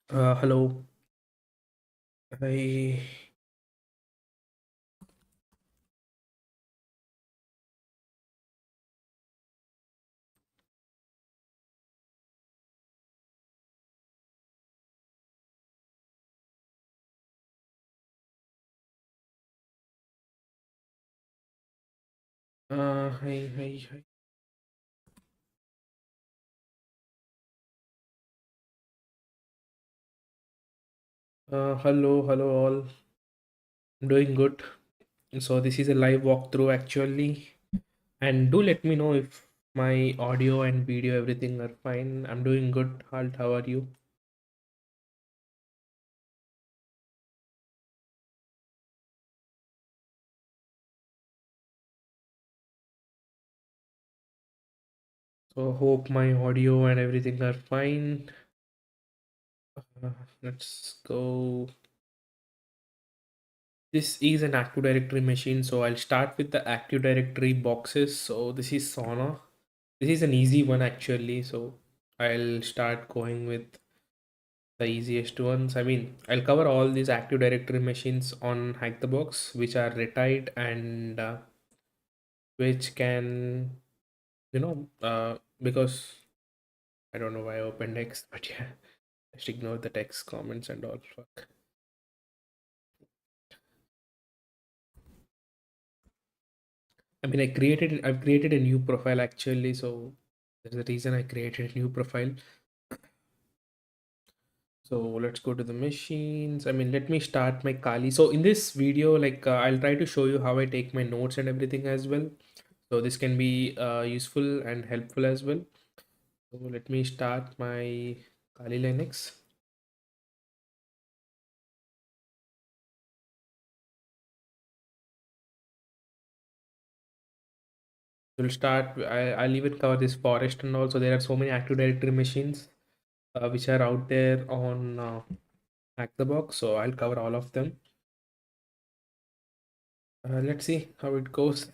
Hello. Hi. Hi, hi, hi. Hello, hello all. I'm doing good. So this is a live walkthrough actually, and do let me know if my audio and video everything are fine. I'm doing good. Halt, how are you? So hope my audio and everything are fine. Uh, let's go. This is an Active Directory machine, so I'll start with the Active Directory boxes. So this is Sauna. This is an easy one actually, so I'll start going with the easiest ones. I mean, I'll cover all these Active Directory machines on HackTheBox, which are retired and which can, because I don't know why I opened X, but yeah, just ignore the text comments and all. Fuck. I mean, I've created a new profile actually, so there's a reason I created a new profile. So let's go to the machines. I mean, let me start my Kali. So in this video, I'll try to show you how I take my notes and everything as well. So this can be useful and helpful as well. So let me start my Kali Linux. We'll start. I'll even cover this forest and also there are so many Active Directory machines which are out there on Hack the Box. So I'll cover all of them. Let's see how it goes.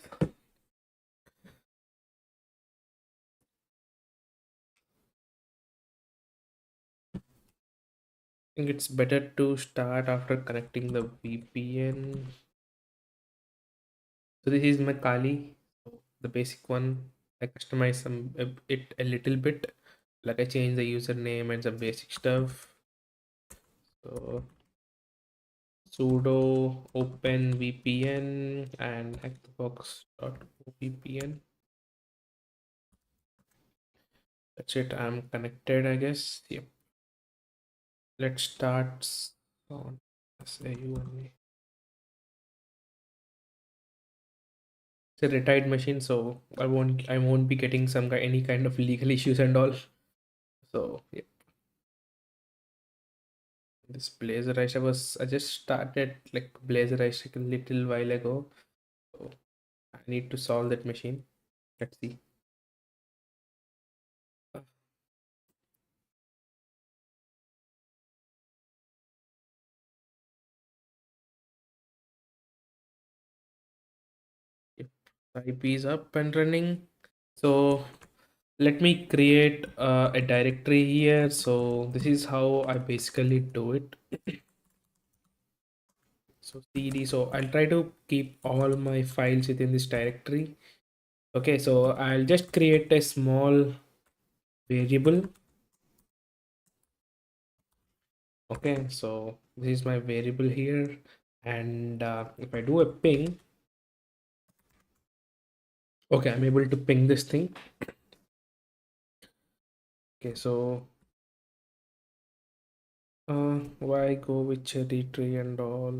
I think it's better to start after connecting the VPN. So this is my Kali, so the basic one. I customize it a little bit, like I change the username and some basic stuff. So sudo open VPN and hackthebox.vpn. That's it. I'm connected, I guess. Yep. Let's start on SAU only. It's a retired machine, so I won't be getting any kind of legal issues and all. So yeah. This Blazerize, I just started like Blazerize like a little while ago. So I need to solve that machine. Let's see. Uh, If IP is up and running. So let me create a directory here. So this is how I basically do it. So cd. So I'll try to keep all my files within this directory. Okay, so I'll just create a small variable. Okay, so this is my variable here, and if I do a ping, okay, I'm able to ping this thing. Okay, so why go with cherry tree and all?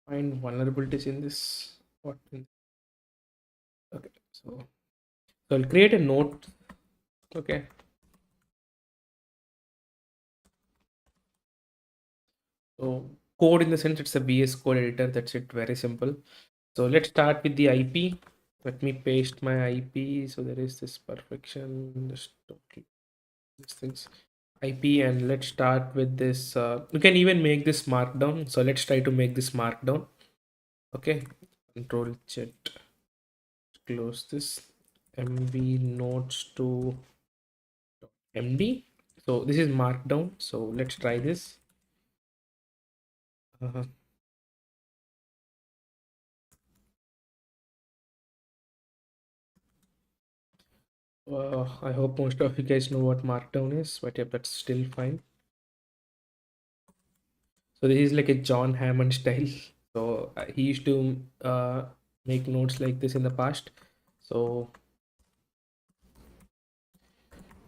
Find vulnerabilities in this. What? Okay, so I'll create a note. Okay, so code in the sense it's a VS Code editor. That's it. Very simple. So let's start with the IP. Let me paste my IP. So there is this perfection. This things. IP, and let's start with this. You can even make this markdown. So let's try to make this markdown. Okay, control Z, close this. MV nodes to MD. So this is markdown. So let's try this. Uh, I hope most of you guys know what markdown is, but yeah, that's still fine. So this is like a John Hammond style. So he used to make notes like this in the past. So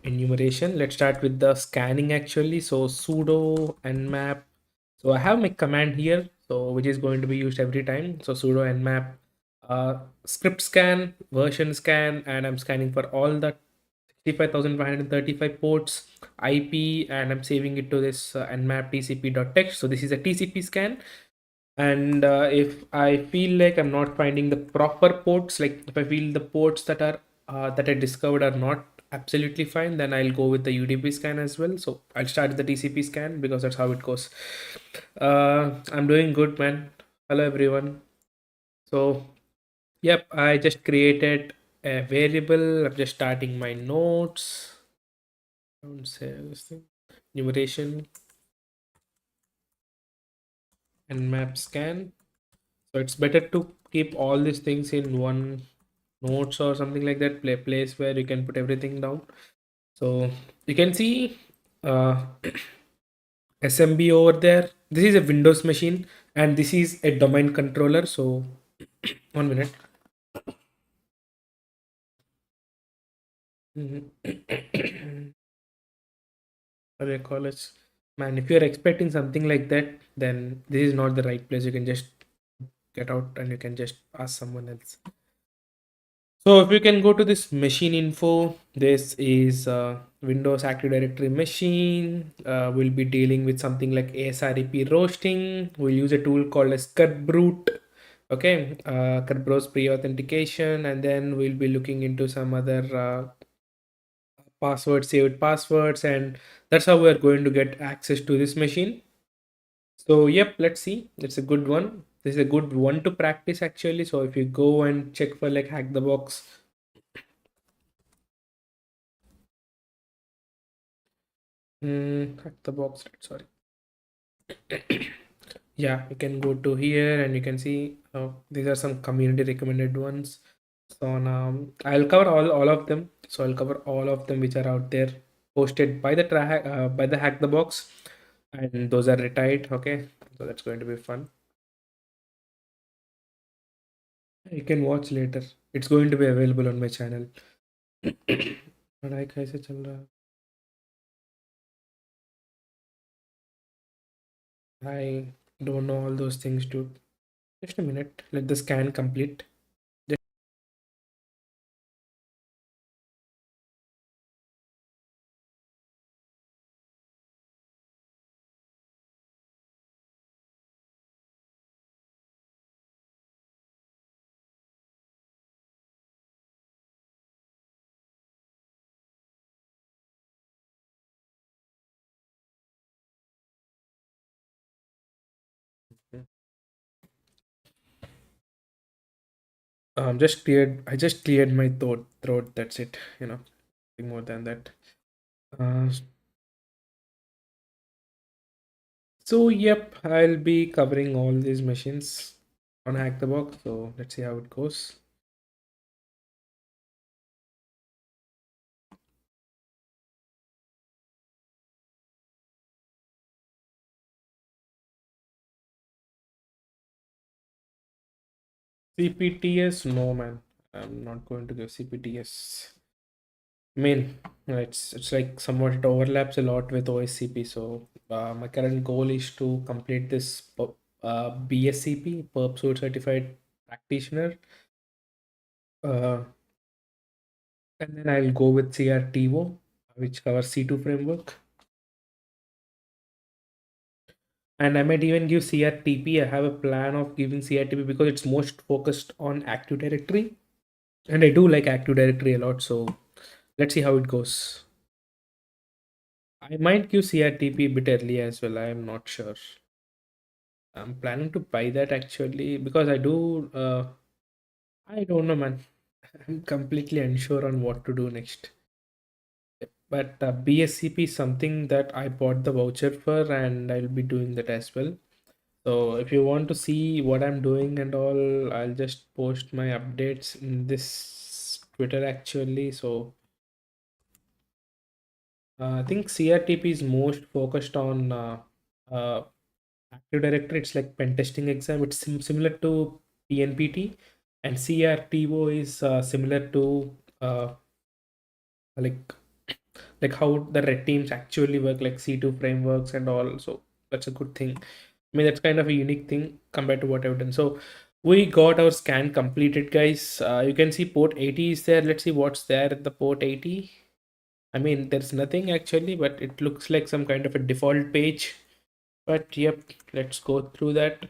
enumeration. Let's start with the scanning actually. So sudo nmap. So I have my command here, so which is going to be used every time. So sudo nmap script scan, version scan, and I'm scanning for all the 65,535 ports IP, and I'm saving it to this nmap tcp.txt. So this is a TCP scan, and if I feel like I'm not finding the proper ports, like if I feel the ports that I discovered are not absolutely fine, then I'll go with the UDP scan as well. So I'll start with the TCP scan because that's how it goes. I'm doing good, man. Hello everyone. So yep, I just created a variable. I'm just starting my notes. I don't say this thing. Numeration and map scan. So it's better to keep all these things in one notes or something like that, place where you can put everything down. So you can see SMB over there. This is a Windows machine and this is a domain controller. So 1 minute. Mhm. What do you call it? Man, if you're expecting something like that, then this is not the right place. You can just get out and you can just ask someone else. So if you can go to this machine info, this is Windows Active Directory machine. We'll be dealing with something like ASREP roasting. We'll use a tool called as cutbrute. Okay, cutbrute pre-authentication, and then we'll be looking into some other passwords, saved passwords, and that's how we're going to get access to this machine. So yep, let's see. It's a good one. This is a good one to practice actually. So if you go and check for like hack the box. Hack the box, right? Sorry. Yeah, you can go to here and you can see these are some community recommended ones. So now I'll cover all of them. So I'll cover all of them which are out there posted by the by the hack the box, and those are retired. Okay, so that's going to be fun. You can watch later. It's going to be available on my channel. पढ़ाई कैसे चल रहा है? I don't know all those things, dude. Just a minute. Let the scan complete. Just cleared. I just cleared my throat. That's it. Nothing more than that. Uh, so yep, I'll be covering all these machines on Hack the Box. So let's see how it goes. CPTS, no man. I'm not going to give CPTS. I mean, it's like somewhat it overlaps a lot with OSCP. So my current goal is to complete this BSCP, Perp Suite Certified Practitioner, uh, and then I'll go with CRTO, which covers C2 framework, and I might even give CRTP. I have a plan of giving CRTP because it's most focused on Active Directory, and I do like Active Directory a lot. So let's see how it goes. I might give CRTP a bit early as well. I am not sure. I'm planning to buy that actually because I do. I don't know, man. I'm completely unsure on what to do next. But BSCP is something that I bought the voucher for, and I'll be doing that as well. So if you want to see what I'm doing and all, I'll just post my updates in this Twitter actually. So I think CRTP is most focused on uh, Active Directory. It's like pen testing exam. It's similar to PNPT, and CRTO is similar to like how the red teams actually work, like C2 frameworks and all. So that's a good thing. I mean, that's kind of a unique thing compared to what I've done. So we got our scan completed, guys. You can see port 80 is there. Let's see what's there at the port 80. I mean, there's nothing actually, but it looks like some kind of a default page. But yep, let's go through that.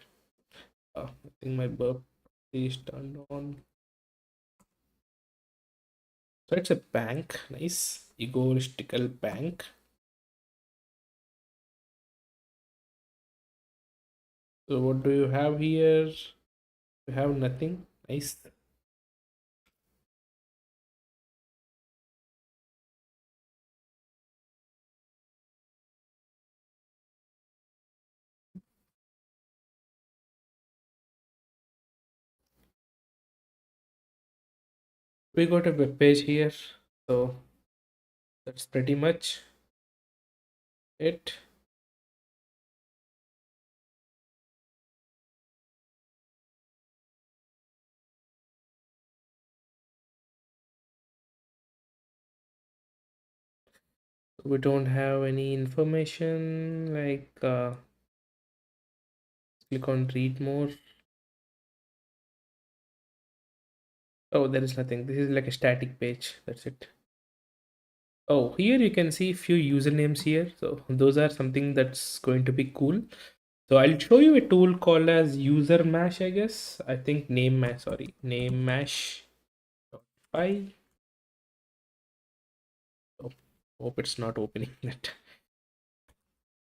I think my burp is turned on. So it's a bank. Nice. Egoistical bank. So what do you have here? You have nothing. Nice. We got a web page here. So that's pretty much it. We don't have any information like click on read more. Oh, there is nothing. This is like a static page. That's it. Oh, here you can see few usernames here. So those are something that's going to be cool. So I'll show you a tool called as user mash, I guess. I think name mash, sorry, name mash. I hope it's not opening yet.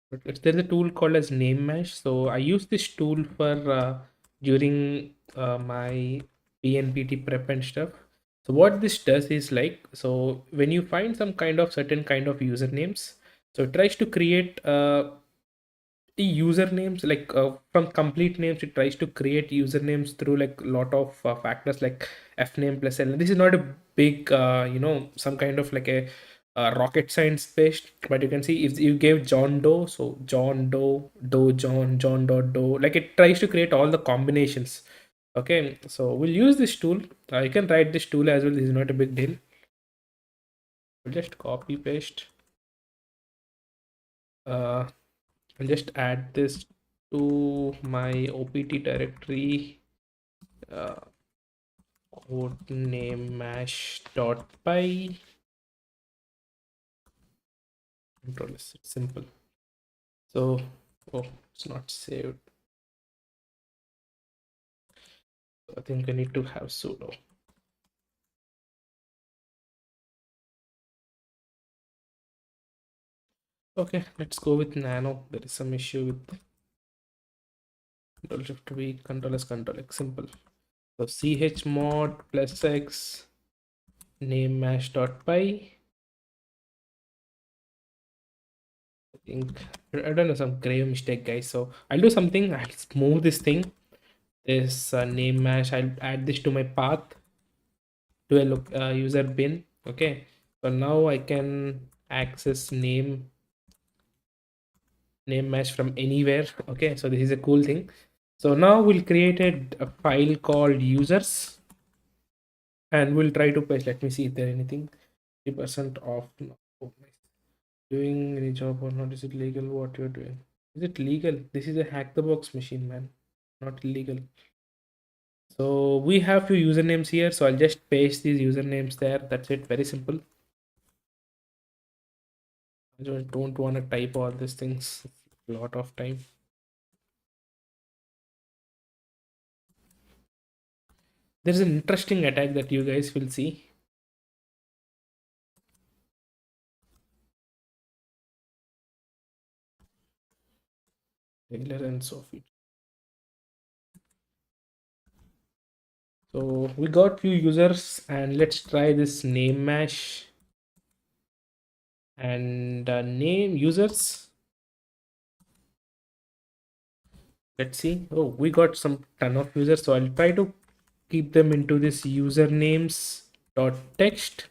But there's a tool called as name mash. So I use this tool for during my PNPT prep and stuff. So what this does is like, so when you find some kind of certain kind of usernames, so it tries to create the usernames like from complete names. It tries to create usernames through like a lot of factors like fname plus l. This is not a big some kind of like a rocket science based, but you can see if you gave John Doe, so John Doe, Doe John, John Doe Doe, like it tries to create all the combinations. Okay, so we'll use this tool. You can write this tool as well. This is not a big deal. We'll just copy paste. uh I'll just add this to my OPT directory. uh, Code name mash dot py. Control S. It's simple. So, oh, it's not saved. I think I need to have sudo. Okay, let's go with nano. There is some issue with control shift V, control S, control X. Simple. So chmod plus X name mash dot py. I think I don't know, some grave mistake, guys. So I'll do something. I'll move this thing. This name mash. I'll add this to my path to a user bin. Okay, so now I can access name match from anywhere. Okay, so this is a cool thing. So now we'll create a file called users, and we'll try to paste. Let me see if there anything. 50% off. No. Oh, nice. Doing any job or not? Is it legal what you're doing? Is it legal? This is a hack the box machine, man, not illegal. So we have few usernames here, so I'll just paste these usernames there. That's it, very simple. I just don't want to type all these things. A lot of time. There's an interesting attack that you guys will see. Taylor and Sophie. So we got few users, and let's try this name mash and name users. Let's see. Oh, we got some ton of users, so I'll try to keep them into this usernames dot text.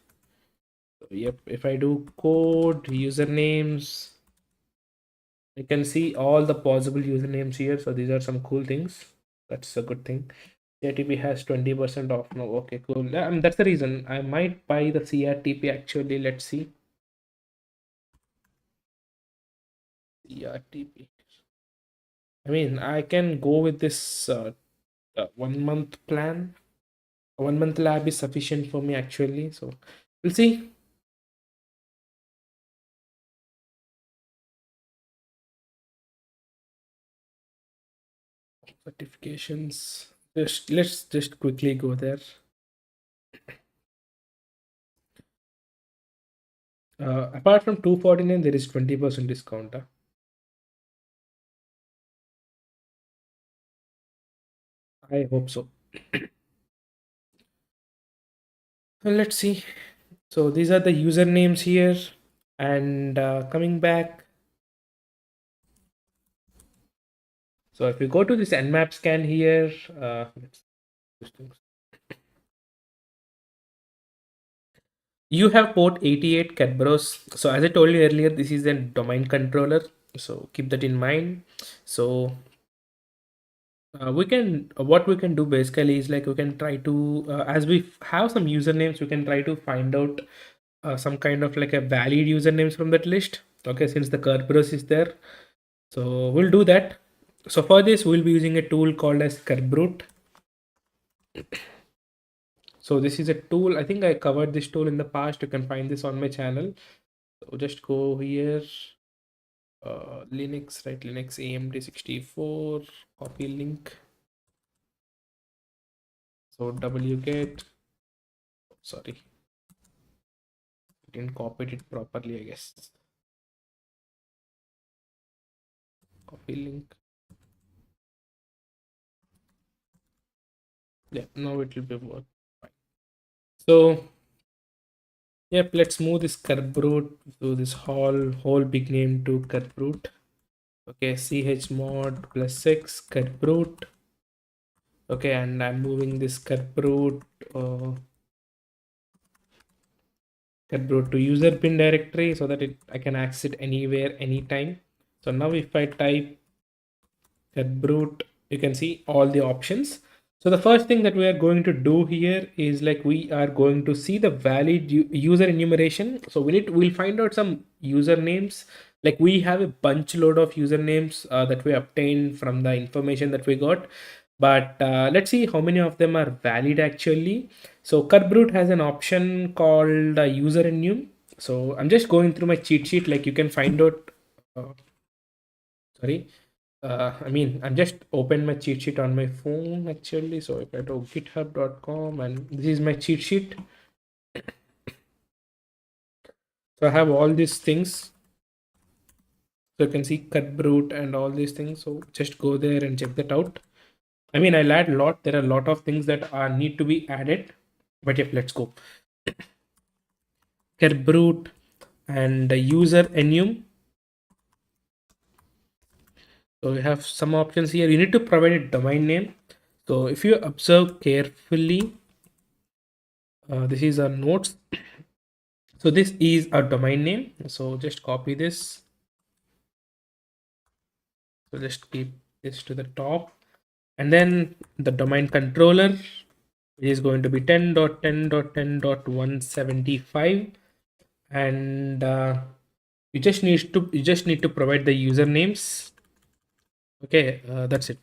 Yep, if I do code usernames, I can see all the possible usernames here. So these are some cool things. That's a good thing. CRTP has 20% off now. Okay, cool. Yeah, that's the reason I might buy the CRTP actually. Let's see. CRTP. I mean, I can go with this 1 month plan. 1 month lab is sufficient for me actually. So we'll see. Certifications. Just let's just quickly go there. Apart from 249, there is 20% discount. I hope so. Well, let's see. So these are the usernames here, and coming back. So if you go to this nmap scan here, you have port 88 Cadbros. So as I told you earlier, this is a domain controller. So keep that in mind. So we can what we can do basically is like we can try to as we have some usernames, we can try to find out some kind of like a valid usernames from that list. Okay, since the Kerberos is there, so we'll do that. So for this, we'll be using a tool called as Kerbrute. So this is a tool. I think I covered this tool in the past. You can find this on my channel. So just go here, Linux, right? Linux AMD 64. Copy link. So wget. Sorry, didn't copy it properly. I guess. Copy link. Yeah, now it will be work. So yep, let's move this Kerbrute to this whole big name to Kerbrute. Okay, chmod +6 Kerbrute. Okay, and I'm moving this Kerbrute to user bin directory so that I can access it anywhere, anytime. So now if I type Kerbrute, you can see all the options. So the first thing that we are going to do here is like we are going to see the valid user enumeration. So we'll find out some usernames. Like we have a bunch load of usernames that we obtained from the information that we got. But let's see how many of them are valid actually. So Kerbrute has an option called user enum. So I'm just going through my cheat sheet. Like you can find out. Sorry, I mean, I'm just open my cheat sheet on my phone actually. So if I do github.com and this is my cheat sheet. So I have all these things. So you can see cut brute and all these things. So just go there and check that out. I mean, I'll add a lot. There are a lot of things that are need to be added. But yep, let's go. Cut brute and the user enum. So we have some options here. You need to provide a domain name. So if you observe carefully, this is our notes. So this is a domain name. So just copy this. So just keep this to the top. And then the domain controller is going to be 10.10.10.175. And you just need to provide the usernames. Okay, that's it.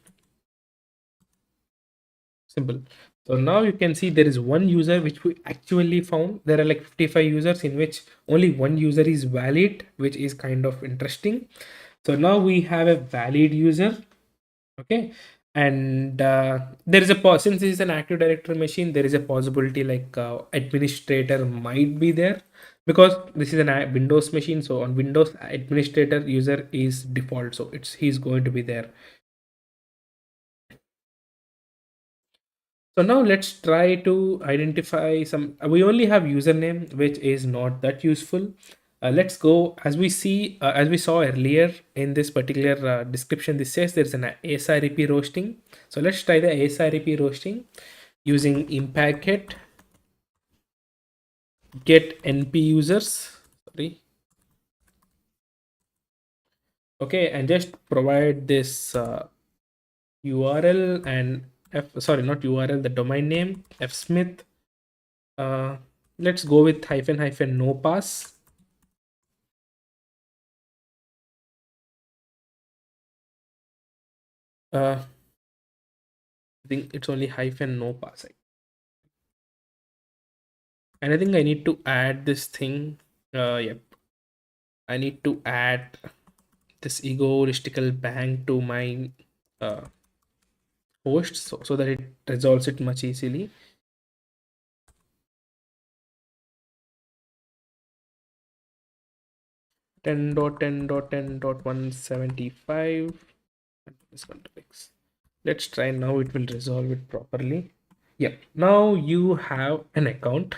Simple. So now you can see there is one user which we actually found. There are like 55 users in which only one user is valid, which is kind of interesting. So now we have a valid user. Okay, and there is a since this is an active directory machine, there is a possibility like administrator might be there. because this is an Windows machine. So on Windows, administrator user is default, so he's going to be there. So now let's try to identify some. We only have username, which is not that useful. Let's go as we see, as we saw earlier in this particular description. This says there's an ASREP roasting. So let's try the ASREP roasting using impact get np users. Sorry. Okay, and just provide this URL and sorry, not URL, the domain name fsmith. Uh, let's go with hyphen hyphen no pass. I think it's only hyphen no pass. And I think I need to add this thing. Yep. I need to add this egoistical bang to my uh, host, so that it resolves it much easily. 10.10.10.175. This one to fix. Let's try now. It will resolve it properly. Yep. Now you have an account.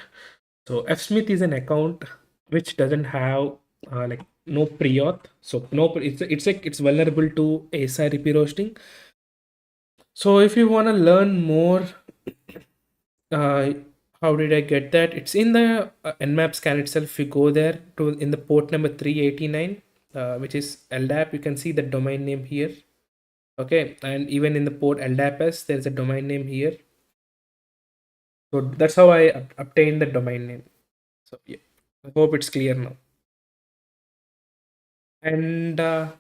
So fsmith is an account which doesn't have like no pre-auth. So no, it's like it's vulnerable to ASRP roasting. So if you want to learn more, uh, how did I get that? It's in the Nmap scan itself. If you go there to in the port number 389, which is LDAP, you can see the domain name here. Okay, and even in the port LDAPS, there's a domain name here. So that's how I obtained the domain name. So yeah, I hope it's clear now. And I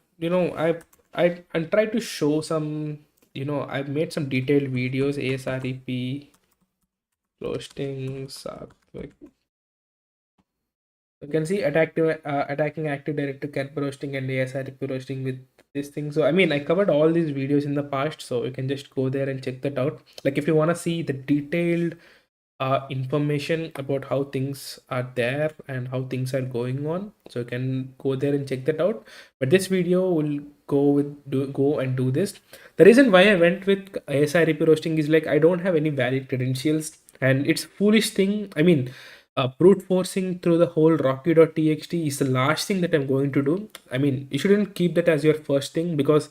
try to show some. I've made some detailed videos, ASREP roastings. You can see attacking Active Directory, Kerber roasting, and ASRP roasting with this thing. So I mean, I covered all these videos in the past, so you can just go there and check that out. Like if you want to see the detailed information about how things are there and how things are going on, so you can go there and check that out. But this video will go and do this. The reason why I went with ASRP roasting is like I don't have any valid credentials, and it's foolish thing. I mean, brute forcing through the whole rocky.txt is the last thing that I'm going to do. I mean, you shouldn't keep that as your first thing, because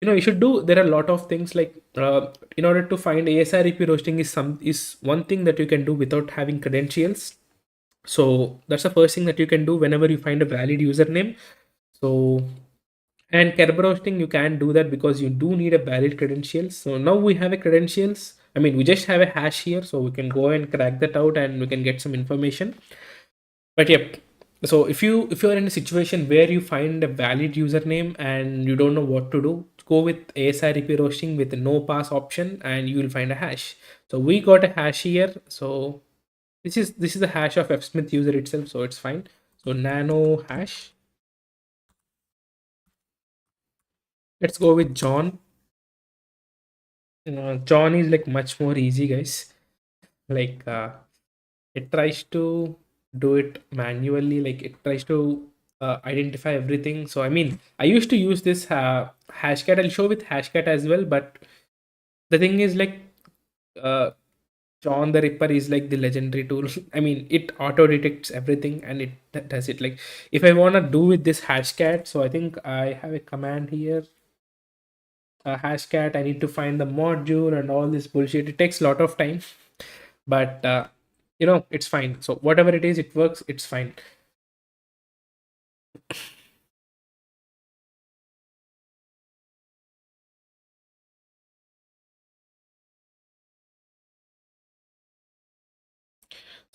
you should do, there are a lot of things like in order to find ASREP roasting is one thing that you can do without having credentials. So that's the first thing that you can do whenever you find a valid username. So, and Kerber roasting, you can do that because you do need a valid credentials. So now we have a credentials. I mean, we just have a hash here, so we can go and crack that out and we can get some information. But yep. So if you're in a situation where you find a valid username and you don't know what to do, go with ASREP roasting with the no pass option and you will find a hash. So we got a hash here. So this is the hash of fsmith user itself, so it's fine. So nano hash. Let's go with John. John is like much more easy, guys. Like it tries to do it manually, like it tries to identify everything. So I mean, I used to use this hashcat. I'll show with hashcat as well, but the thing is like uh, John the Ripper is like the legendary tool. I mean, it auto detects everything and it does it. Like if I want to do with this hashcat, so I think I have a command here, hashcat. I need to find the module and all this bullshit. It takes a lot of time, but it's fine. So whatever it is, it works. It's fine.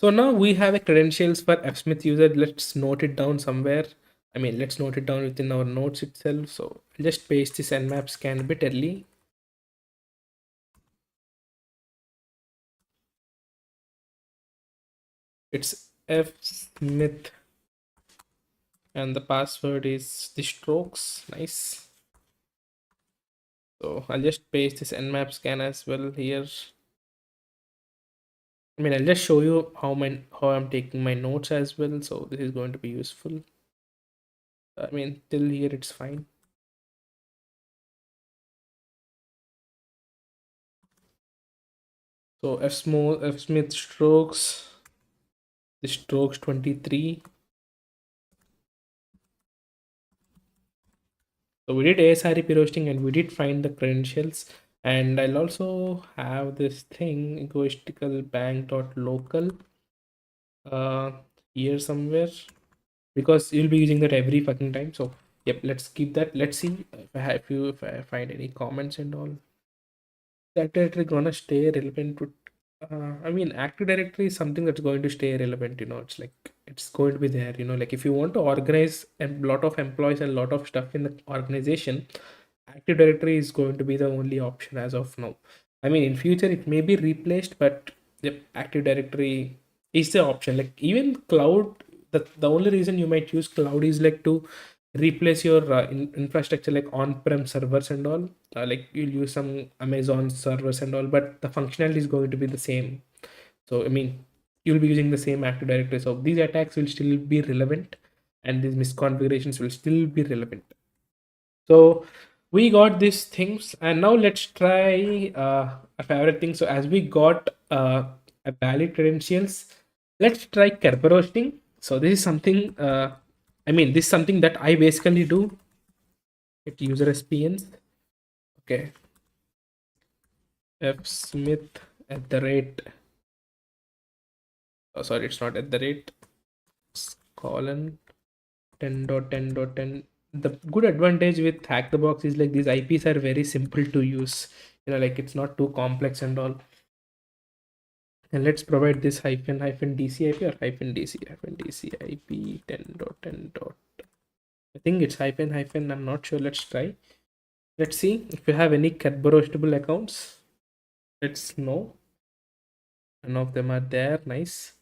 So now we have a credentials for fsmith user. Let's note it down somewhere. I mean, let's note it down within our notes itself. So I'll just paste this nmap scan a bit early. It's fsmith and the password is the strokes. Nice. So I'll just paste this nmap scan as well here. I mean, I'll just show you how I'm taking my notes as well. So this is going to be useful. I mean, till here it's fine. So F Smith strokes, the strokes 23. So we did ASRP roasting and we did find the credentials. And I'll also have this thing egoistical bank dot local uh here somewhere, because you'll be using that every fucking time. So yep, let's keep that. Let's see if I find any comments and all. That directory gonna stay relevant to, I mean, Active Directory is something that's going to stay relevant, it's like it's going to be there, like if you want to organize a lot of employees and a lot of stuff in the organization, Active Directory is going to be the only option as of now. I mean, in future it may be replaced, but the Active Directory is the option. Like even cloud, the only reason you might use cloud is like to replace your infrastructure, like on-prem servers and all. Like you'll use some Amazon servers and all, but the functionality is going to be the same. So I mean, you'll be using the same Active Directory. So these attacks will still be relevant, and these misconfigurations will still be relevant. So we got these things, and now let's try a favorite thing. So as we got a valid credentials, let's try kerber roasting. So this is something. I mean, this is something that I basically do. It user experience. Okay, F Smith at the rate. Oh, sorry, it's not at the rate. Colon 10.10.10. The good advantage with hack the box is like these IPs are very simple to use. Like it's not too complex and all. And let's provide this hyphen DCIP or hyphen DC hyphen DCIP 10.10 dot. I think it's hyphen. I'm not sure. Let's try. Let's see if we have any Cadboroastable accounts. Let's know. None of them are there. Nice.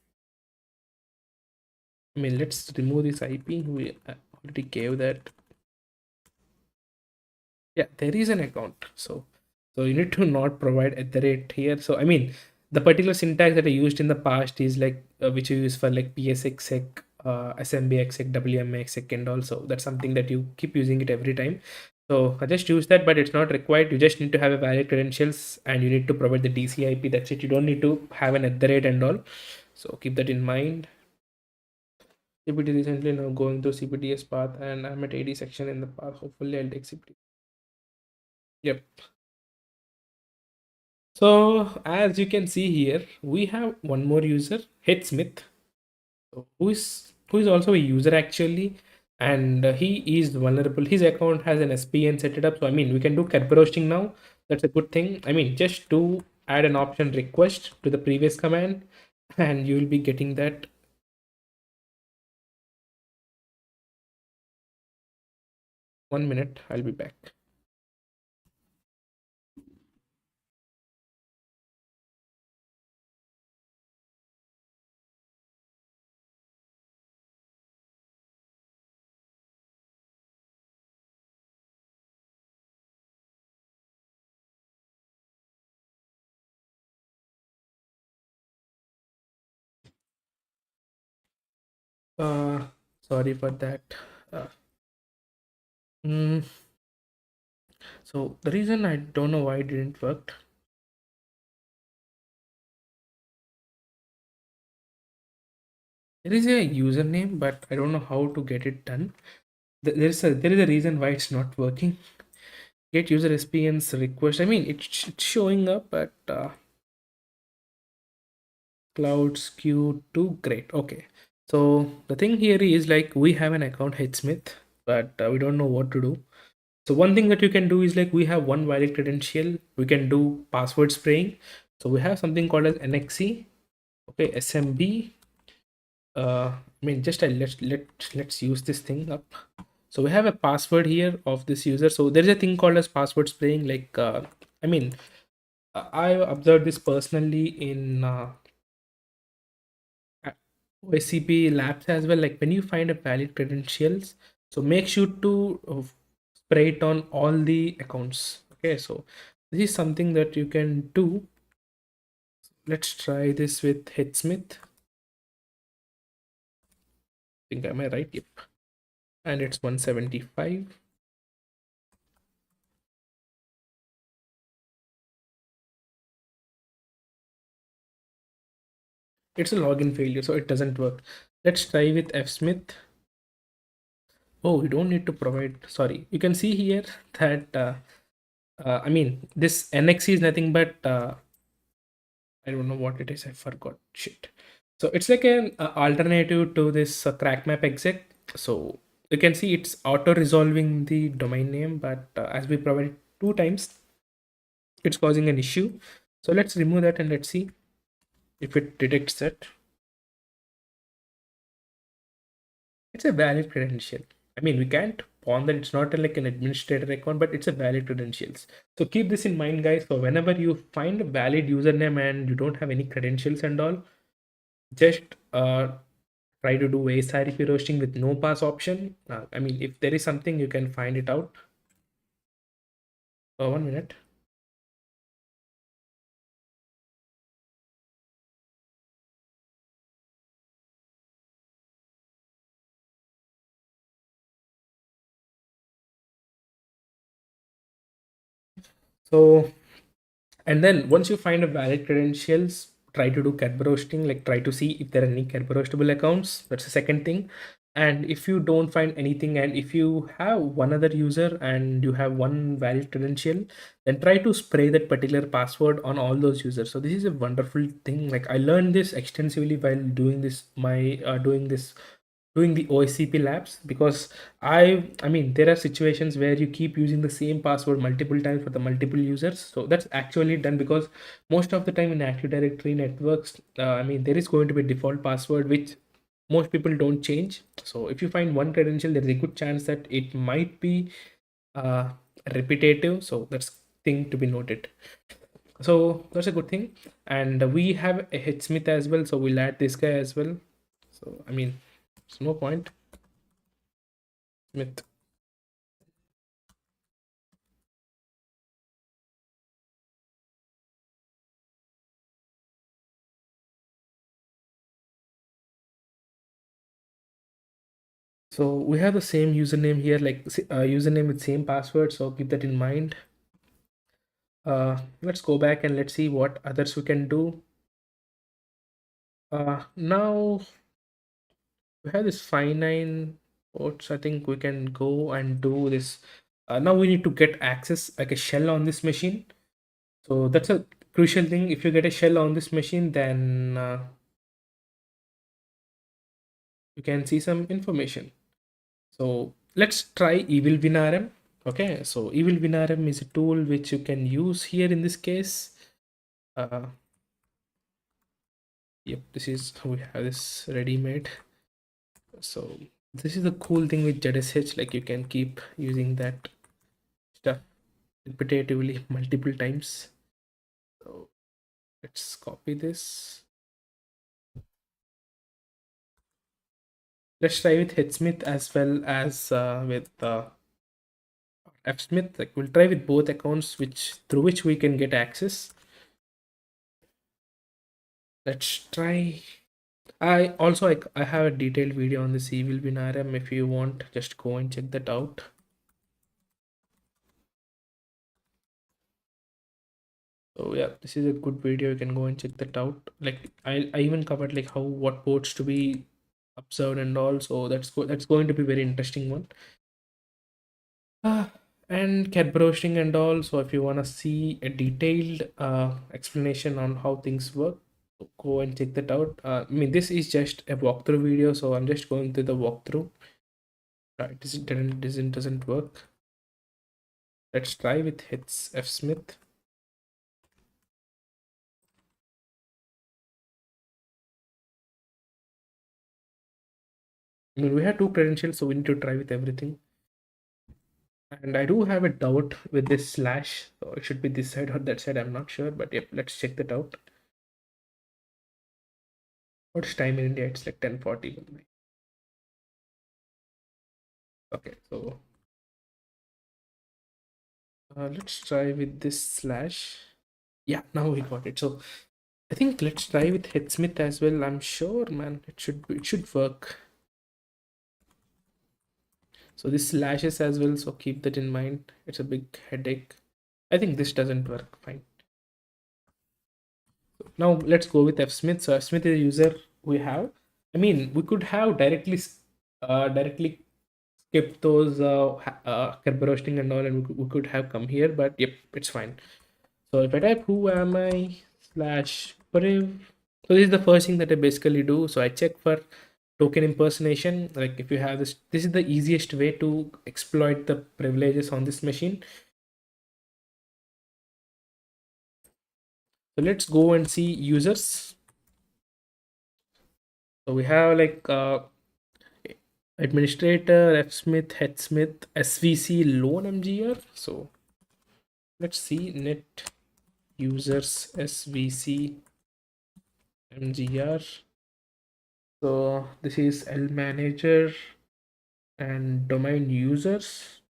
I mean, let's remove this IP. We already gave that. Yeah, there is an account. So you need to not provide at the rate here. So I mean, the particular syntax that I used in the past is like which you use for like psexec, smbexec, wmexec, and also that's something that you keep using it every time. So I just use that, but it's not required. You just need to have a valid credentials and you need to provide the DCIP. That's it. You don't need to have an at the rate and all. So keep that in mind. CPT recently now going through CPTS path, and I'm at 80 section in the path. Hopefully I'll take CPT. Yep. So as you can see here, we have one more user, Head Smith, who is also a user actually, and he is vulnerable. His account has an SPN set it up. So I mean, we can do cat roasting now. That's a good thing. I mean, just to add an option request to the previous command, and you will be getting that. 1 minute, I'll be back. Uh, Sorry for that. Uh, mm, so the reason I don't know why it didn't work. There is a username, but I don't know how to get it done. There is a reason why it's not working. Get user experience request. I mean, it's showing up at clouds q2. Great. Okay. So the thing here is like we have an account Smith, but we don't know what to do. So one thing that you can do is like we have one valid credential. We can do password spraying. So we have something called as NXC. Okay, SMB. I mean, just let's use this thing up. So we have a password here of this user. So there is a thing called as password spraying. Like I mean, I observed this personally in OSCP labs as well. Like when you find a valid credentials, so make sure to spray it on all the accounts. Okay, so this is something that you can do. let's try this with Hitsmith. Think am I right? Yep. And it's 175. It's a login failure, so it doesn't work. Let's try with Fsmith. Oh, you don't need to provide. Sorry, you can see here that I mean this NXE is nothing but I don't know what it is. I forgot. Shit. So it's like an alternative to this crack map exec. So you can see it's auto resolving the domain name, but as we provided two times, it's causing an issue. So let's remove that and let's see if it detects it. It's a valid credential. I mean, we can't pawn that. It's not like an administrator account, but it's a valid credentials. So keep this in mind, guys. So whenever you find a valid username and you don't have any credentials and all, just try to do asrp roasting with no pass option. I mean, if there is something, you can find it out. 1 minute. So and then once you find a valid credentials, try to do Kerber roasting, like try to see if there are any Kerber roastable accounts. That's the second thing. And if you don't find anything, and if you have one other user and you have one valid credential, then try to spray that particular password on all those users. So this is a wonderful thing. Like I learned this extensively while doing this, doing the OSCP labs, because I mean there are situations where you keep using the same password multiple times for the multiple users. So that's actually done because most of the time in Active Directory networks, I mean there is going to be default password which most people don't change. So if you find one credential, there is a good chance that it might be uh, repetitive. So that's thing to be noted. So that's a good thing. And we have a Hitsmith as well, so we'll add this guy as well. So I mean, there's no point. Smith. So we have the same username here, like username with same password. So keep that in mind. Let's go back and let's see what others we can do. Now we have this 59 ports. I think we can go and do this. Now we need to get access like a shell on this machine. So that's a crucial thing. If you get a shell on this machine, then you can see some information. So let's try Evil WinRM. Okay, so Evil WinRM is a tool which you can use here in this case. Uh, yep, this is we have this ready made. So this is the cool thing with ZSH, like you can keep using that stuff repetitively multiple times. So let's copy this. Let's try with Hitsmith as well as with Fsmith. Like we'll try with both accounts, which through which we can get access. Let's try. I have a detailed video on this evil binarium. If you want, just go and check that out. So yeah, this is a good video. You can go and check that out. Like I even covered like how what ports to be observed and all. So that's going to be very interesting one. And cat roasting and all. So if you want to see a detailed explanation on how things work, go and check that out. I mean, this is just a walkthrough video, so I'm just going through the walkthrough. Right, doesn't work. Let's try with hits F Smith. I mean, we have two credentials, so we need to try with everything. And I do have a doubt with this slash, so it should be this side or that side. I'm not sure, but yep, let's check that out. What's time in India? It's like 10:40. Okay, so let's try with this slash. Yeah, now we got it. So I think let's try with Headsmith as well. I'm sure, man, it should work. So this slashes as well, so keep that in mind. It's a big headache. I think this doesn't work. Fine. Now let's go with Fsmith. So Fsmith is a user we have. I mean, we could have directly skip those Kerber roasting and all, and we could have come here, but yep, it's fine. So if I type who am I slash priv, so this is the first thing that I basically do. So I check for token impersonation. Like if you have this is the easiest way to exploit the privileges on this machine. So let's go and see users. So we have like administrator, Fsmith, Headsmith, SVC, loan MGR. So let's see net users SVC MGR. So this is L manager and domain users,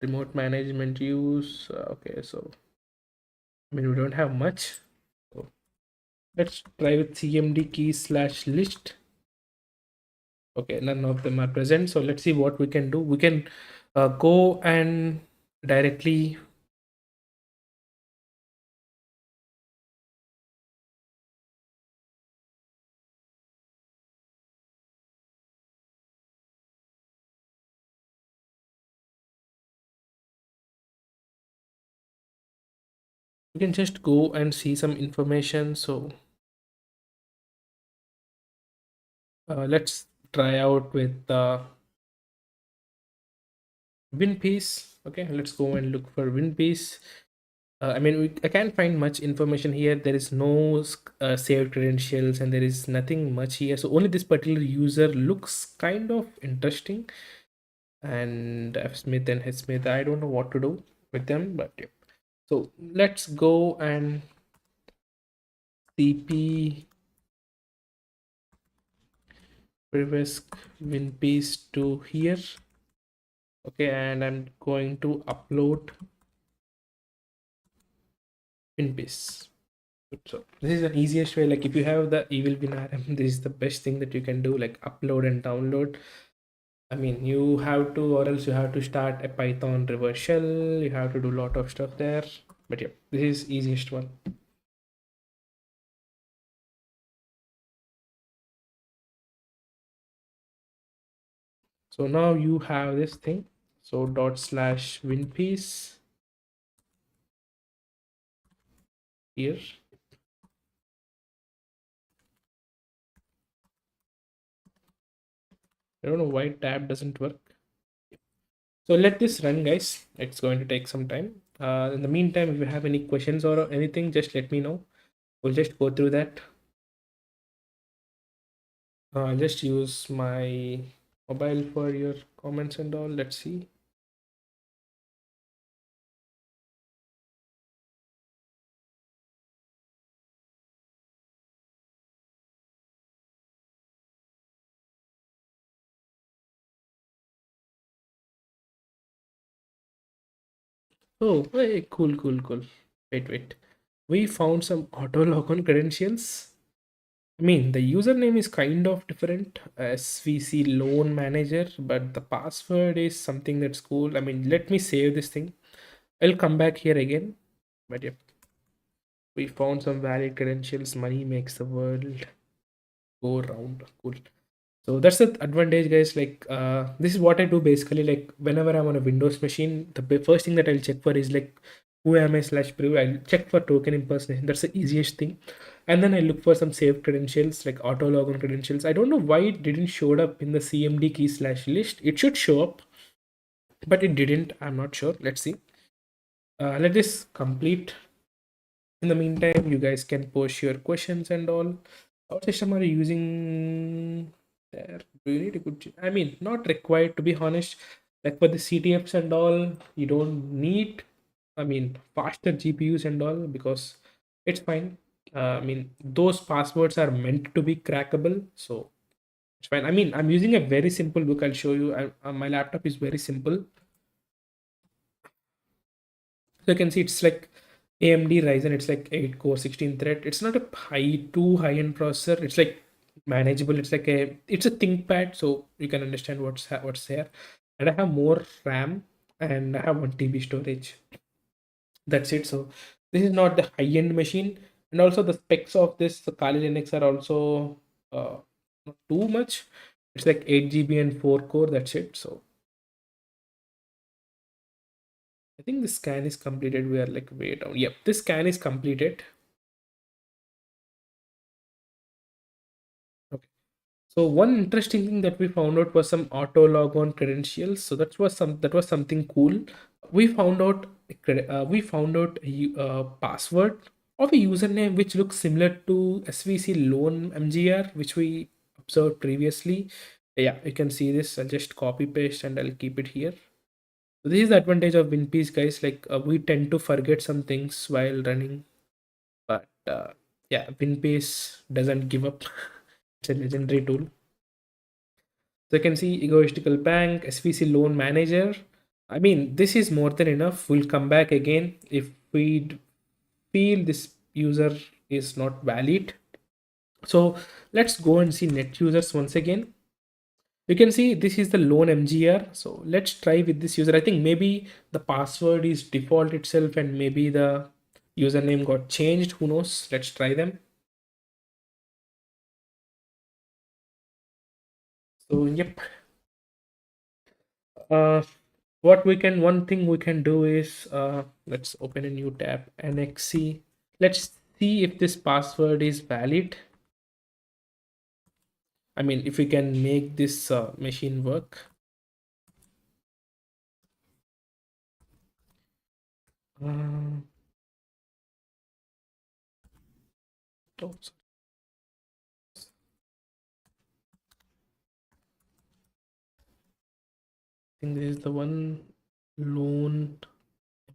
remote management use. Okay, so I mean we don't have much. So let's try with CMD key slash list. Okay, none of them are present. So let's see what we can do. We can go and directly, we can just go and see some information. So let's try out with the win piece. Okay, let's go and look for win piece. I mean, I can't find much information here. There is no saved credentials and there is nothing much here. So only this particular user looks kind of interesting. And F Smith and H Smith, I don't know what to do with them, but yeah. So let's go and CP previous win piece to here. Okay, and I'm going to upload win piece. So this is the easiest way. Like if you have the evil binary, this is the best thing that you can do. Like upload and download. I mean, you have to, or else you have to start a Python reverse shell. You have to do a lot of stuff there. But yeah, this is easiest one. So now you have this thing. So dot slash win piece here. I don't know why tab doesn't work. So let this run, guys. It's going to take some time. In the meantime, if you have any questions or anything, just let me know. We'll just go through that. I'll just use my mobile for your comments and all. Let's see. Oh, hey, cool, cool, cool. Wait. We found some auto logon credentials. I mean, the username is kind of different, SVC loan manager, but the password is something that's cool. I mean, let me save this thing. I'll come back here again. But yep, we found some valid credentials. Money makes the world go round. Cool. So that's the advantage, guys. Like this is what I do basically. Like whenever I'm on a Windows machine, the first thing that I'll check for is like who am I slash priv. I'll check for token impersonation. That's the easiest thing. And then I look for some saved credentials like auto login credentials. I don't know why it didn't show up in the CMD key slash list. It should show up, but it didn't. I'm not sure. Let's see. Let this complete. In the meantime, you guys can post your questions and all. What system are you using there? Do you need a good? I mean, not required to be honest. Like for the CTFs and all, you don't need. I mean, faster GPUs and all because it's fine. I mean, those passwords are meant to be crackable, so it's fine. I mean, I'm using a very simple book. I'll show you. My laptop is very simple, so you can see it's like AMD Ryzen, it's like 8 core 16 thread. It's not a too high end processor. It's like manageable. It's a ThinkPad, so you can understand what's there. And I have more RAM and I have 1 TB storage. That's it. So this is not the high end machine, and also the specs of this Kali Linux are also not too much. It's like 8 GB and 4 core. That's it. So I think the scan is completed. We are like way down. Yep, this scan is completed. Okay. So one interesting thing that we found out was some auto logon credentials. So that was something cool. We found out a password of a username which looks similar to SVC loan MGR, which we observed previously. Yeah, you can see this. I'll just copy paste and I'll keep it here. So this is the advantage of WinPeace, guys. Like we tend to forget some things while running, but yeah, WinPace doesn't give up. It's a legendary tool. So you can see egoistical bank, SVC loan manager. I mean, this is more than enough. We'll come back again if we feel this user is not valid. So let's go and see net users once again. You can see this is the loan MGR. So let's try with this user. I think maybe the password is default itself and maybe the username got changed. Who knows? Let's try them. So yep. Uh, one thing we can do is let's open a new tab, NXC. Let's see if this password is valid. I mean, if we can make this machine work. Uh, oh, sorry. I think this is the one loan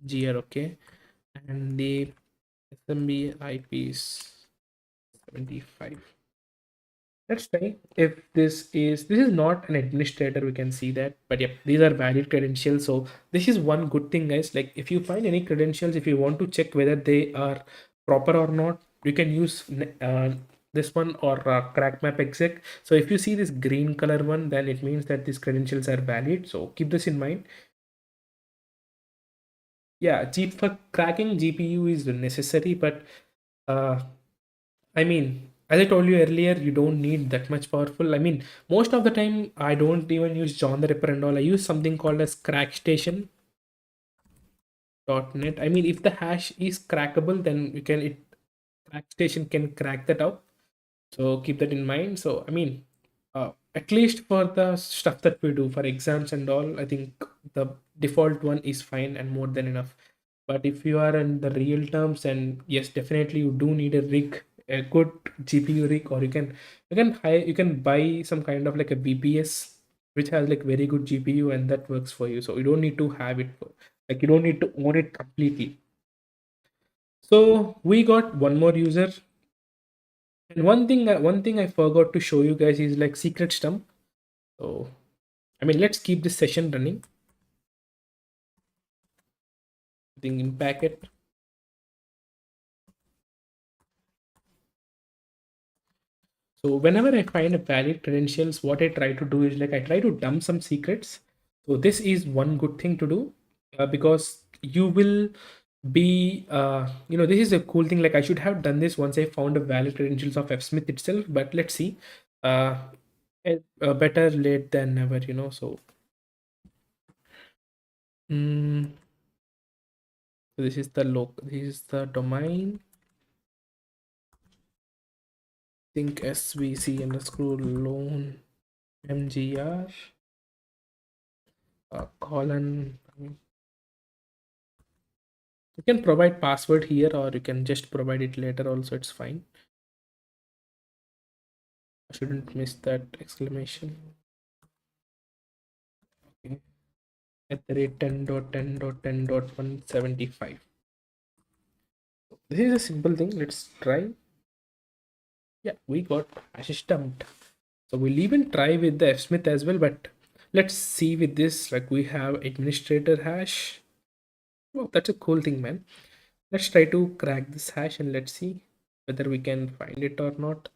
GR, okay, and the SMB IP is 75. Let's try if this is not an administrator, we can see that, but yep, these are valid credentials. So this is one good thing, guys. Like if you find any credentials, if you want to check whether they are proper or not, you can use this one or crack map exec. So if you see this green color one, then it means that these credentials are valid. So keep this in mind. Yeah, for cracking GPU is necessary, but uh, I mean, as I told you earlier, you don't need that much powerful. I mean, most of the time, I don't even use John the Ripper and all. I use something called as crackstation.net. I mean, if the hash is crackable, then crackstation can crack that out. So keep that in mind. So I mean, at least for the stuff that we do for exams and all, I think the default one is fine and more than enough. But if you are in the real terms, and yes, definitely you do need a rig, a good GPU rig, or you can buy some kind of like a BPS which has like very good GPU and that works for you. So you don't need to have it like you don't need to own it completely. So we got one more user. And one thing I forgot to show you guys is like secret stump. So I mean, let's keep this session running. I think in packet. So whenever I find a valid credentials, what I try to do is like I try to dump some secrets. So this is one good thing to do because you will be this is a cool thing. Like I should have done this once I found a valid credentials of FSmith itself. But let's see. Uh, Better late than never. So. Mm, So this is the domain. Think SVC underscore loan MGR colon. You can provide password here or you can just provide it later also, it's fine. I shouldn't miss that exclamation. Okay. At the rate 10.10.10.175. This is a simple thing. Let's try. Yeah, we got hash dumped. So we'll even try with the fsmith as well, but let's see with this. Like we have administrator hash. Well, that's a cool thing, man. Let's try to crack this hash and let's see whether we can find it or not.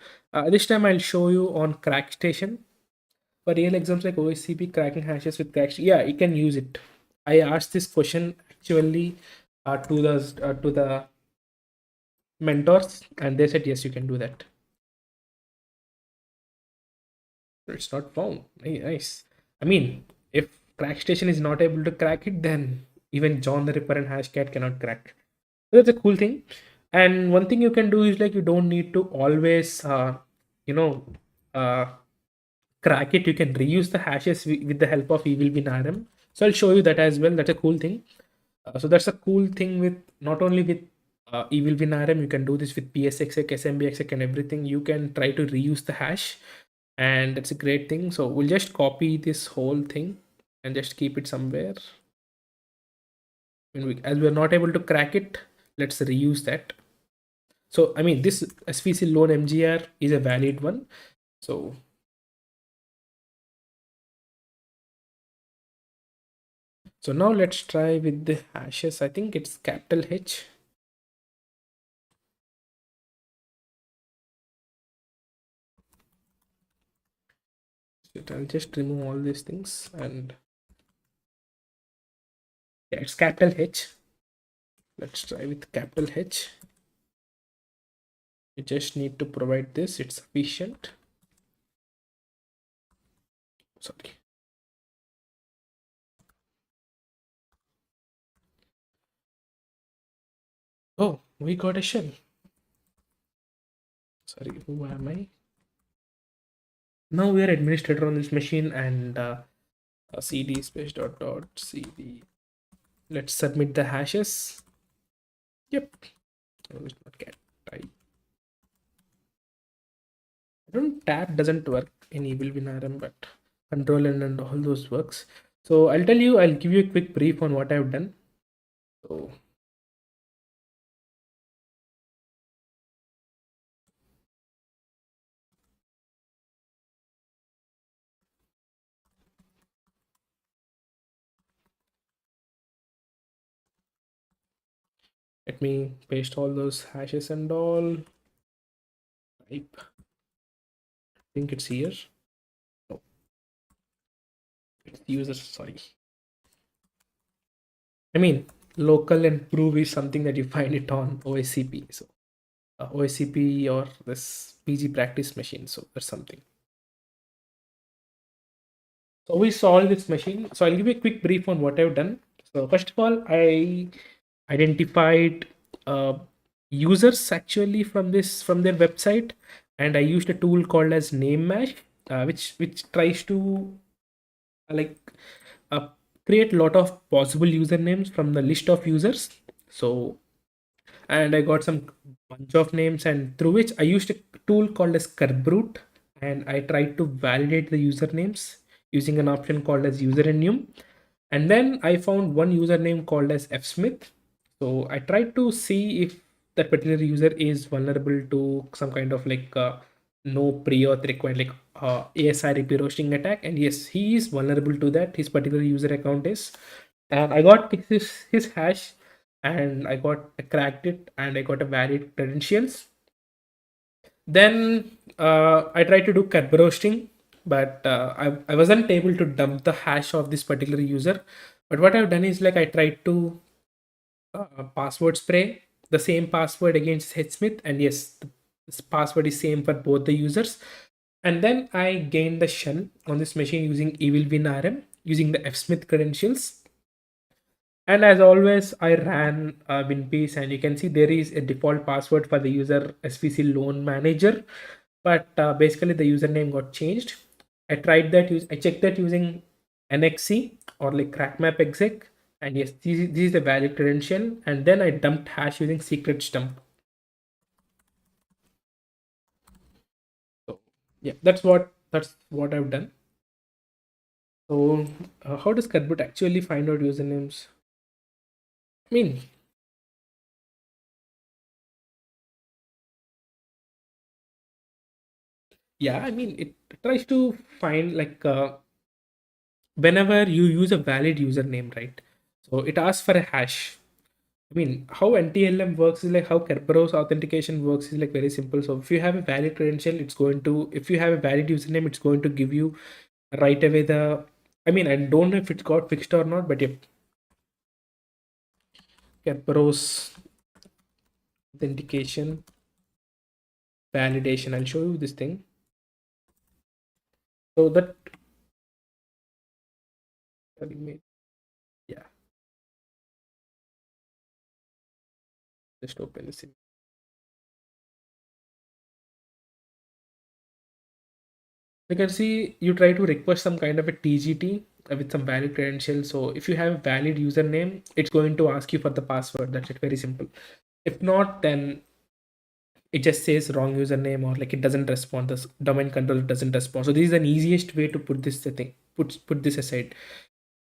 This time I'll show you on crack station. For real exams like OSCP, cracking hashes with crack, yeah, you can use it. I asked this question actually to the mentors, and they said yes, you can do that. It's not found. Nice. I mean, if crack station is not able to crack it, then even John the Ripper and Hashcat cannot crack. So that's a cool thing. And one thing you can do is like you don't need to always you know uh, crack it. You can reuse the hashes with the help of evil bin rm. So I'll show you that as well. That's a cool thing. So that's a cool thing with not only with evil bin rm. You can do this with psexec, smbexec, and everything. You can try to reuse the hash, and that's a great thing. So we'll just copy this whole thing and just keep it somewhere. As we're not able to crack it, let's reuse that. So I mean, this SVC loan MGR is a valid one. So now let's try with the hashes. I think it's capital H. So I'll just remove all these things, and yeah, it's capital H. Let's try with capital H. You just need to provide this. It's sufficient. Sorry. Oh, we got a shell. Sorry, who am I? Now we are administrator on this machine, and cd space dot cd. Let's submit the hashes. Yep. Oh, it's not cat type. I don't tab doesn't work in evil winrm, but control and all those works. So I'll give you a quick brief on what I've done. So let me paste all those hashes and all. Type. I think it's here. No, it's user. Sorry. I mean, local and prove is something that you find it on OSCP. So OSCP or this PG practice machine. So that's something. So we solved this machine. So I'll give you a quick brief on what I've done. So first of all, I identified users actually from their website, and I used a tool called as name mash, which tries to like uh, create a lot of possible usernames from the list of users. So and I got some bunch of names, and through which I used a tool called as Kerbrute, and I tried to validate the usernames using an option called as user enum. And then I found one username called as fsmith. So I tried to see if that particular user is vulnerable to some kind of like no pre-auth required, like ASRP roasting attack. And yes, he is vulnerable to that. His particular user account is, and I got his hash, and I cracked it, and I got a valid credentials. Then I tried to do cut roasting, but I wasn't able to dump the hash of this particular user. But what I've done is like I tried to password spray the same password against hsmith, and yes, this password is same for both the users. And then I gained the shell on this machine using evil win rm using the fsmith credentials. And as always, I ran WinPeace, and you can see there is a default password for the user SVC loan manager, but basically the username got changed. I checked that using NXC or like crackmap exec, and yes, this is the valid credential. And then I dumped hash using secret dump. So yeah, that's what I've done. So how does Cutbit actually find out usernames? I mean, yeah, I mean it tries to find like whenever you use a valid username, right? So it asks for a hash. I mean, how NTLM works is like how Kerberos authentication works is like very simple. So if you have a valid credential, it's going to, if you have a valid username, it's going to give you right away the, I mean, I don't know if it got fixed or not, but yep, Kerberos authentication validation. I'll show you this thing. So that, yeah, just open this. You can see you try to request some kind of a TGT with some valid credentials. So if you have a valid username, it's going to ask you for the password. That's it, very simple. If not, then it just says wrong username, or like it doesn't respond. This domain controller doesn't respond. So this is an easiest way to put this thing, put this aside.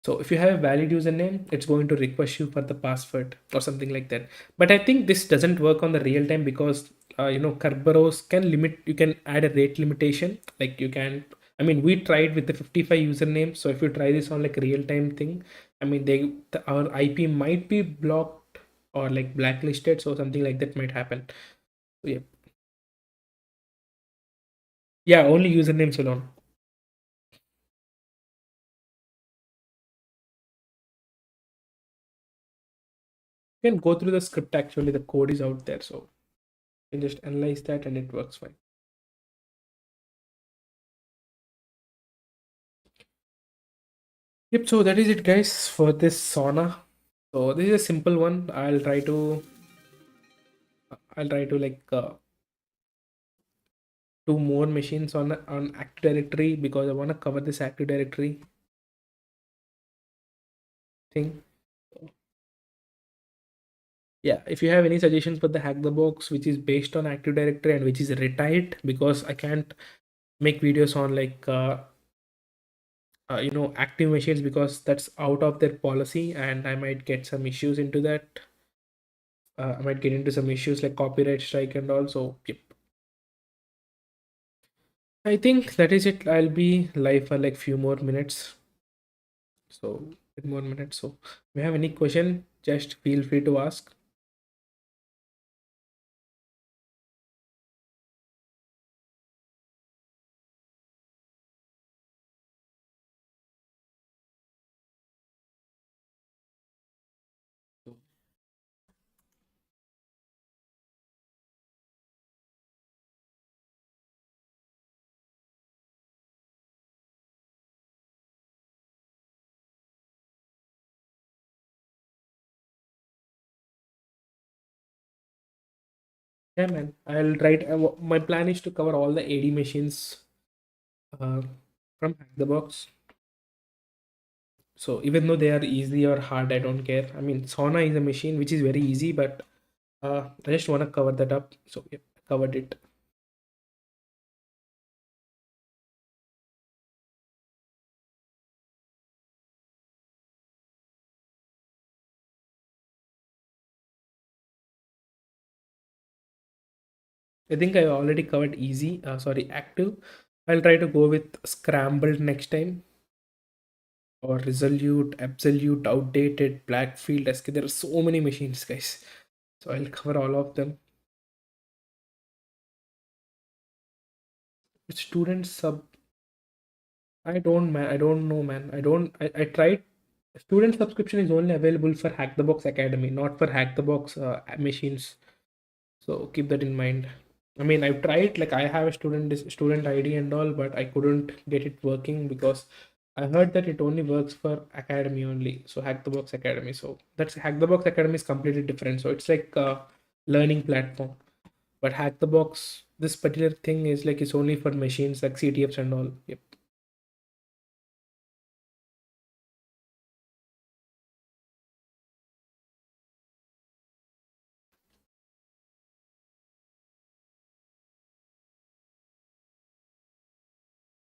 So if you have a valid username, it's going to request you for the password or something like that. But I think this doesn't work on the real time because Kerberos can limit. You can add a rate limitation. Like you can. I mean, we tried with the 55 username. So if you try this on like real time thing, I mean, our IP might be blocked or like blacklisted. So something like that might happen. So, yeah, yeah, only usernames alone. You can go through the script. Actually, the code is out there, so you can just analyze that and it works fine. Yep, so that is it, guys, for this sauna. So this is a simple one. I'll try to like do more machines on Active Directory because I want to cover this Active Directory thing. Yeah, if you have any suggestions for the Hack the Box, which is based on Active Directory and which is retired, because I can't make videos on like active machines because that's out of their policy, and I might get some issues into that. I might get into some issues like copyright strike and also. Yep. I think that is it. I'll be live for like few more minutes. So 10 more minutes. So if you have any question, just feel free to ask. Yeah, man. I'll try. My plan is to cover all the AD machines uh, from Hack the Box. So even though they are easy or hard, I don't care. I mean, Sauna is a machine which is very easy, but I just want to cover that up. So yeah, covered it. I think I already covered easy. Sorry, active. I'll try to go with scrambled next time, or resolute, absolute, outdated, blackfield, SK. There are so many machines, guys. So I'll cover all of them. Student sub. I don't man. I don't know, man. I don't. I tried. Student subscription is only available for Hack the Box Academy, not for Hack the Box machines. So keep that in mind. I mean, I've tried, like I have a student ID and all, but I couldn't get it working because I heard that it only works for Academy only. So Hack the Box Academy. So that's Hack the Box Academy is completely different. So it's like a learning platform. But Hack the Box, this particular thing is like it's only for machines like CTFs and all. Yep.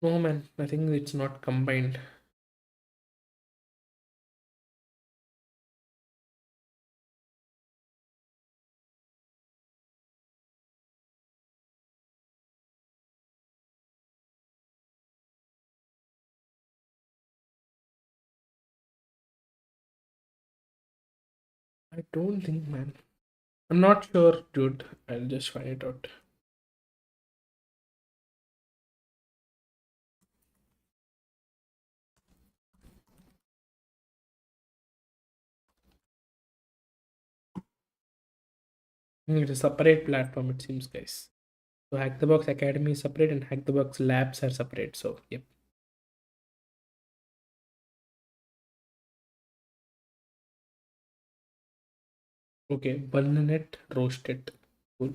No man, I think it's not combined. I don't think, man. I'm not sure, dude. I'll just find it out. It's a separate platform, it seems, guys. So Hack the Box Academy is separate and Hack the Box Labs are separate. So yep. Okay, burn it, roast it. Cool.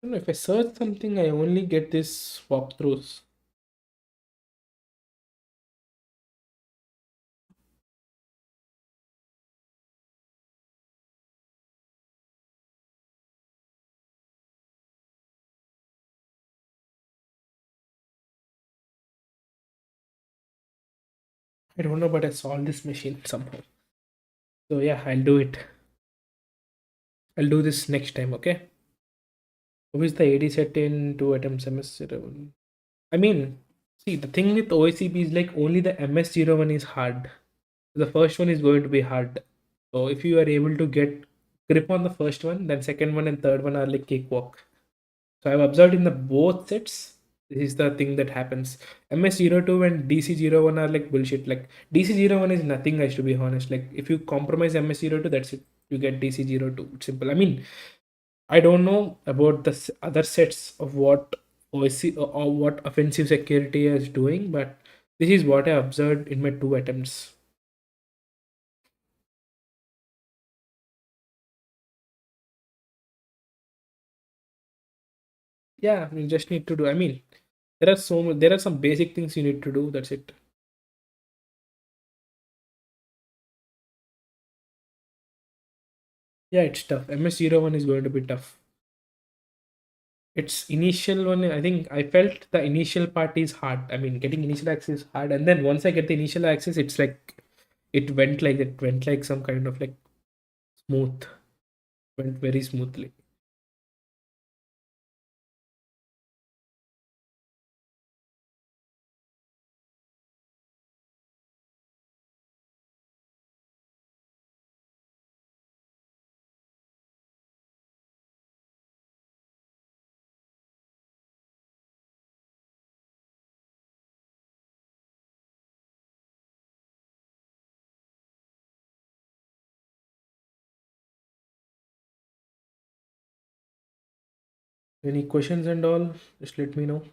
I don't know if I search something, I only get this walkthroughs. I don't know, but I solved this machine somehow. So yeah, I'll do it. I'll do this next time, okay? Who is the AD set in 2 attempts MS01? I mean, see, the thing with OACP is like only the MS01 is hard. The first one is going to be hard. So if you are able to get grip on the first one, then second one and third one are like cakewalk. So I've observed in the both sets, this is the thing that happens. MS02 and DC01 are like bullshit. Like DC01 is nothing, guys, to be honest. Like if you compromise MS02, that's it. You get DC02. It's simple. I mean, I don't know about the other sets of what OSC or what offensive security is doing, but this is what I observed in my 2 attempts. Yeah, you just need to do. I mean, there are some basic things you need to do. That's it. Yeah, it's tough. MS01 is going to be tough. Its initial one, I think I felt the initial part is hard. I mean, getting initial access is hard, and then once I get the initial access, it's like it went like some kind of like smooth, went very smoothly. Any questions and all? Just let me know.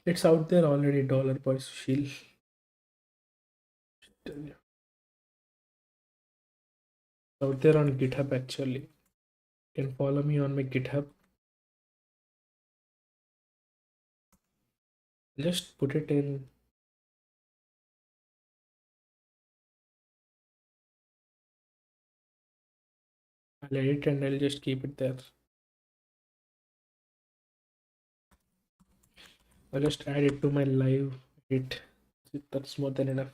It's out there already. Dollar Boys Shield. Out there on GitHub actually. You can follow me on my GitHub. Just put it in. I'll edit and I'll just keep it there. I'll just add it to my live edit. That's more than enough.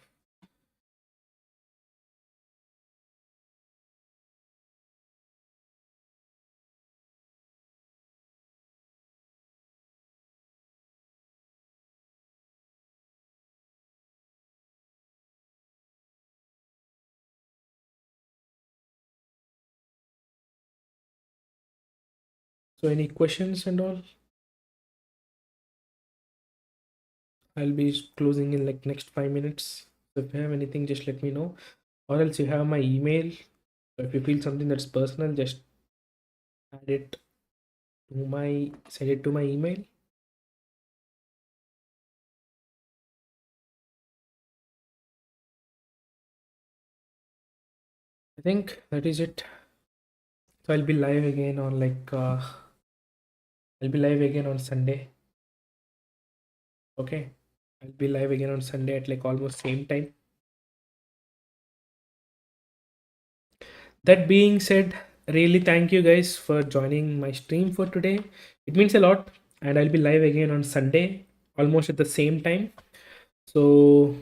So any questions and all? I'll be closing in like next 5 minutes. So if you have anything, just let me know. Or else you have my email. So if you feel something that's personal, just add it to my send it to my email. I think that is it. So I'll be live again on I'll be live again on Sunday. Okay. I'll be live again on Sunday at like almost same time. That being said, really thank you guys for joining my stream for today. It means a lot, and I'll be live again on Sunday, almost at the same time. So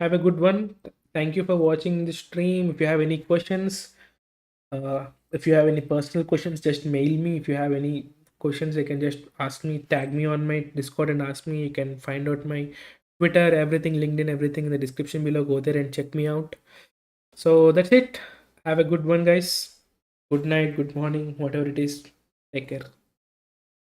have a good one. Thank you for watching the stream. If you have any questions, if you have any personal questions, just mail me. If you have any questions, you can just ask me, tag me on my Discord and ask me. You can find out my Twitter, everything, LinkedIn, everything in the description below. Go there and check me out. So that's it. Have a good one, guys. Good night, good morning, whatever it is. Take care.